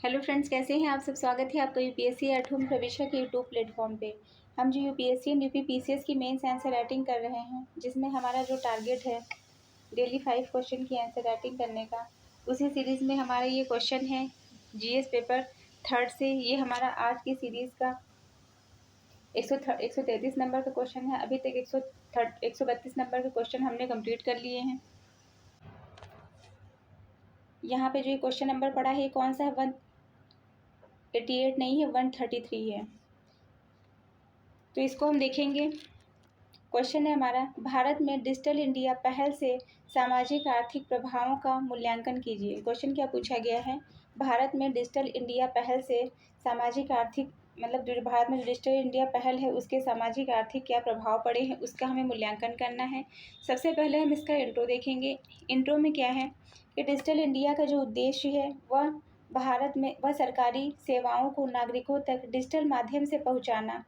Hello friends, कैसे हैं आप सब। स्वागत है आपका यूपीएससी एट होम प्रवेशा के यूट्यूब प्लेटफॉर्म पे। हम जो यूपीएससी एंड यूपीपीसीएस की मेंस आंसर राइटिंग कर रहे हैं, जिसमें हमारा जो टारगेट है डेली 5 क्वेश्चन की आंसर राइटिंग करने का, उसी सीरीज़ में हमारा ये क्वेश्चन है जीएस पेपर थर्ड से। ये हमारा आज की सीरीज़ का 133 नंबर का क्वेश्चन है। अभी तक 132 नंबर के क्वेश्चन हमने कंप्लीट कर लिए हैं। यहाँ पे जो ये क्वेश्चन नंबर पड़ा है, कौन सा है? 188 नहीं है, 133 है। तो इसको हम देखेंगे। क्वेश्चन है हमारा, भारत में डिजिटल इंडिया पहल से सामाजिक आर्थिक प्रभावों का मूल्यांकन कीजिए। क्वेश्चन क्या पूछा गया है? भारत में डिजिटल इंडिया पहल से सामाजिक आर्थिक, मतलब जो भारत में जो डिजिटल इंडिया पहल है उसके सामाजिक आर्थिक क्या प्रभाव पड़े हैं, उसका हमें मूल्यांकन करना है। सबसे पहले हम इसका इंट्रो देखेंगे। इंट्रो में क्या है कि डिजिटल इंडिया का जो उद्देश्य है वह भारत में सरकारी सेवाओं को नागरिकों तक डिजिटल माध्यम से पहुँचाना,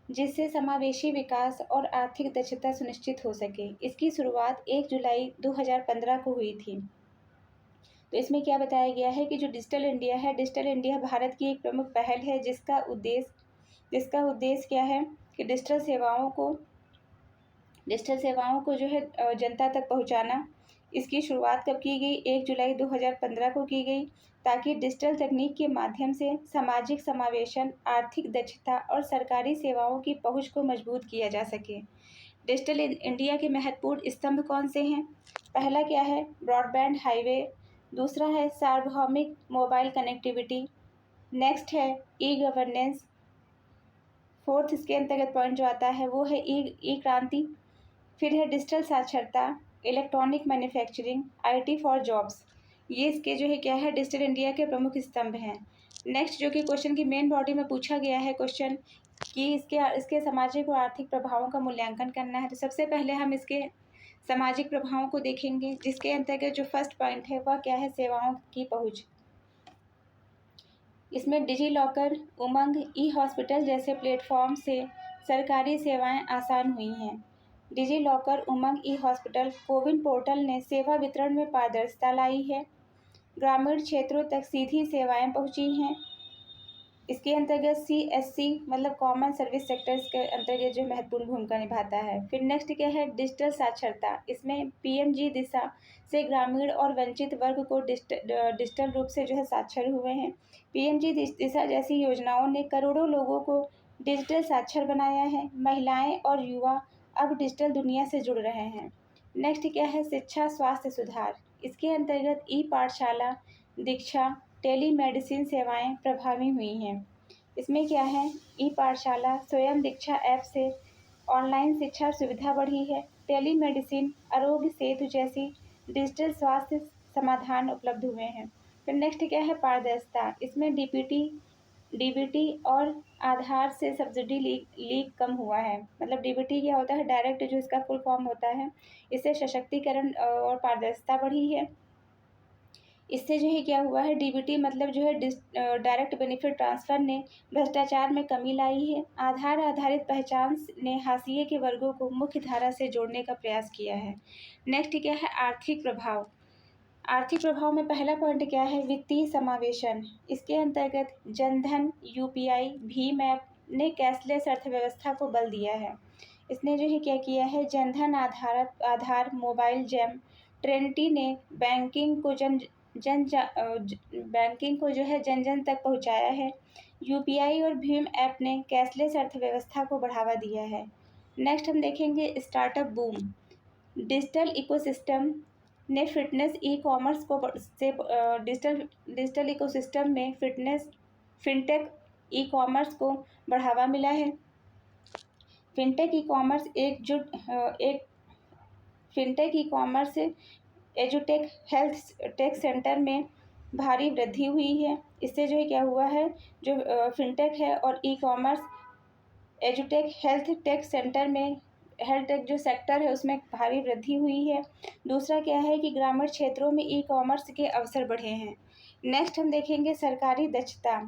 जिससे समावेशी विकास और आर्थिक दक्षता सुनिश्चित हो सके। इसकी शुरुआत 1 जुलाई 2015 को हुई थी। तो इसमें क्या बताया गया है कि जो डिजिटल इंडिया है, डिजिटल इंडिया भारत की एक प्रमुख पहल है, जिसका उद्देश्य क्या है कि डिजिटल सेवाओं को जो है जनता तक पहुंचाना। इसकी शुरुआत कब की गई? 1 जुलाई 2015 को की गई, ताकि डिजिटल तकनीक के माध्यम से सामाजिक समावेशन, आर्थिक दक्षता और सरकारी सेवाओं की पहुंच को मजबूत किया जा सके। डिजिटल इंडिया के महत्वपूर्ण स्तंभ कौन से हैं? पहला क्या है? Broadband highway. दूसरा है सार्वभौमिक मोबाइल कनेक्टिविटी। नेक्स्ट है ई गवर्नेंस। फोर्थ इसके अंतर्गत पॉइंट जो आता है वो है ई क्रांति। फिर है डिजिटल साक्षरता, electronic manufacturing, IT for jobs. ये इसके जो है क्या है, डिजिटल इंडिया के प्रमुख स्तंभ हैं। नेक्स्ट जो कि क्वेश्चन की मेन बॉडी में पूछा गया है क्वेश्चन कि इसके सामाजिक और आर्थिक प्रभावों का मूल्यांकन करना है। तो सबसे पहले हम इसके सामाजिक प्रभावों को देखेंगे, जिसके अंतर्गत जो फर्स्ट पॉइंट है वह क्या है? सेवाओं की पहुँच। इसमें डिजी लॉकर, उमंग, ई हॉस्पिटल जैसे प्लेटफॉर्म से सरकारी सेवाएं आसान हुई हैं। डिजी लॉकर, उमंग, ई हॉस्पिटल, कोविन पोर्टल ने सेवा वितरण में पारदर्शिता लाई है। ग्रामीण क्षेत्रों तक सीधी सेवाएं पहुंची हैं। इसके अंतर्गत सीएससी मतलब कॉमन सर्विस सेक्टर्स के अंतर्गत जो महत्वपूर्ण भूमिका निभाता है। फिर नेक्स्ट क्या है? डिजिटल साक्षरता। इसमें पीएमजी दिशा से ग्रामीण और वंचित वर्ग को डिजिटल रूप से जो है साक्षर हुए हैं। पीएमजी दिशा जैसी योजनाओं ने करोड़ों लोगों को डिजिटल साक्षर बनाया है। महिलाएं और युवा अब डिजिटल दुनिया से जुड़ रहे हैं। नेक्स्ट क्या है? शिक्षा स्वास्थ्य सुधार। इसके अंतर्गत ई पाठशाला, दीक्षा, टेली मेडिसिन सेवाएं प्रभावी हुई हैं। इसमें क्या है? ई पाठशाला, स्वयं दीक्षा ऐप से ऑनलाइन शिक्षा सुविधा बढ़ी है। टेली मेडिसिन, आरोग्य सेतु जैसी डिजिटल स्वास्थ्य समाधान उपलब्ध हुए हैं। फिर नेक्स्ट क्या है? पारदर्शिता। इसमें डीबीटी और आधार से सब्सिडी लीक कम हुआ है। मतलब डीबीटी क्या होता है? डायरेक्ट जो इसका फुल फॉर्म होता है। इससे सशक्तिकरण और पारदर्शिता बढ़ी है। इससे जो है क्या हुआ है? डीबीटी मतलब जो है डायरेक्ट बेनिफिट ट्रांसफ़र ने भ्रष्टाचार में कमी लाई है। आधार आधारित पहचान ने हाशिए के वर्गों को मुख्य धारा से जोड़ने का प्रयास किया है। नेक्स्ट क्या है? आर्थिक प्रभाव। आर्थिक प्रभाव में पहला पॉइंट क्या है? वित्तीय समावेशन। इसके अंतर्गत जनधन, यूपीआई, भीम ऐप ने कैशलेस अर्थव्यवस्था को बल दिया है। इसने जो है क्या किया है? जनधन, आधार, मोबाइल जेम, ट्रिनिटी ने बैंकिंग को जो है जन जन तक पहुंचाया है। यूपीआई और भीम ऐप ने कैशलेस अर्थव्यवस्था को बढ़ावा दिया है। नेक्स्ट हम देखेंगे स्टार्टअप बूम। डिजिटल इकोसिस्टम ने फिटनेस ई कॉमर्स को डिजिटल इकोसिस्टम में फिनटेक ई कॉमर्स को बढ़ावा मिला है। फिनटेक ई कॉमर्स एजुटेक हेल्थ टेक सेंटर में भारी वृद्धि हुई है। इससे जो है क्या हुआ है? जो फिनटेक है और ई कॉमर्स एजुटेक हेल्थ टेक सेंटर में हेल्थ टेक जो सेक्टर है उसमें भारी वृद्धि हुई है। दूसरा क्या है कि ग्रामीण क्षेत्रों में ई कॉमर्स के अवसर बढ़े हैं। नेक्स्ट हम देखेंगे सरकारी दक्षता।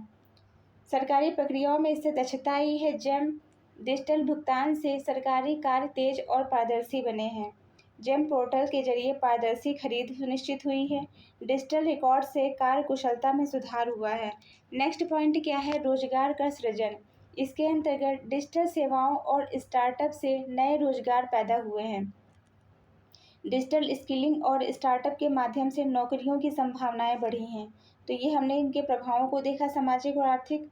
सरकारी प्रक्रियाओं में इससे दक्षता आई है। जेम डिजिटल भुगतान से सरकारी कार्य तेज और पारदर्शी बने हैं। जेम पोर्टल के जरिए पारदर्शी खरीद सुनिश्चित हुई है। डिजिटल रिकॉर्ड से कार्य कुशलता में सुधार हुआ है। नेक्स्ट पॉइंट क्या है? रोजगार का सृजन। इसके अंतर्गत डिजिटल सेवाओं और स्टार्टअप से नए रोजगार पैदा हुए हैं। डिजिटल स्किलिंग और स्टार्टअप के माध्यम से नौकरियों की संभावनाएं बढ़ी हैं। तो ये हमने इनके प्रभावों को देखा, सामाजिक और आर्थिक।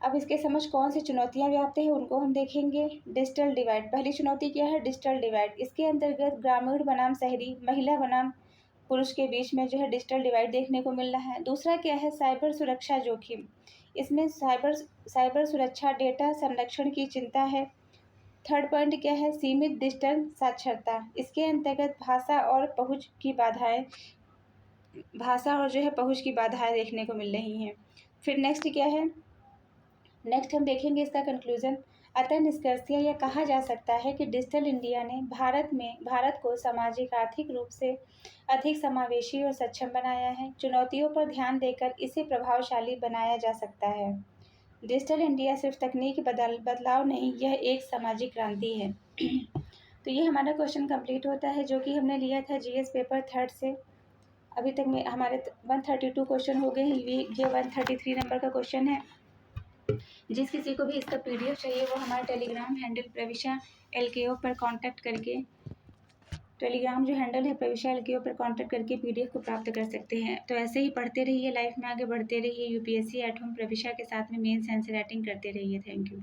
अब इसके समझ कौन सी चुनौतियां व्याप्त है उनको हम देखेंगे। Digital divide. पहली चुनौती क्या है? Digital divide. इसके अंतर्गत ग्रामीण बनाम शहरी, महिला बनाम पुरुष के बीच में जो है डिजिटल डिवाइड देखने को मिल रहा है। दूसरा क्या है? साइबर सुरक्षा जोखिम। इसमें साइबर सुरक्षा, डेटा संरक्षण की चिंता है। थर्ड पॉइंट क्या है? सीमित डिजिटल साक्षरता। इसके अंतर्गत भाषा और जो है पहुंच की बाधाएं देखने को मिल रही हैं। फिर नेक्स्ट क्या है? नेक्स्ट हम देखेंगे इसका कंक्लूजन। अतः निष्कर्षतः यह कहा जा सकता है कि डिजिटल इंडिया ने भारत को सामाजिक आर्थिक रूप से अधिक समावेशी और सक्षम बनाया है। चुनौतियों पर ध्यान देकर इसे प्रभावशाली बनाया जा सकता है। डिजिटल इंडिया सिर्फ तकनीकी बदलाव नहीं, यह एक सामाजिक क्रांति है। तो ये हमारा क्वेश्चन कंप्लीट होता है, जो कि हमने लिया था जीएस पेपर 3rd से। अभी तक में हमारे 132 क्वेश्चन हो गए हैं। ये 133 नंबर का क्वेश्चन है। जिस किसी को भी इसका पीडीएफ चाहिए वो हमारे टेलीग्राम हैंडल प्रविशा LKO पर कांटेक्ट करके, टेलीग्राम जो हैंडल है प्रविशा LKO पर कांटेक्ट करके पीडीएफ को प्राप्त कर सकते हैं। तो ऐसे ही पढ़ते रहिए, लाइफ में आगे बढ़ते रहिए। यूपीएससी एट होम प्रविशा के साथ में मेंस आंसर राइटिंग करते रहिए। Thank you.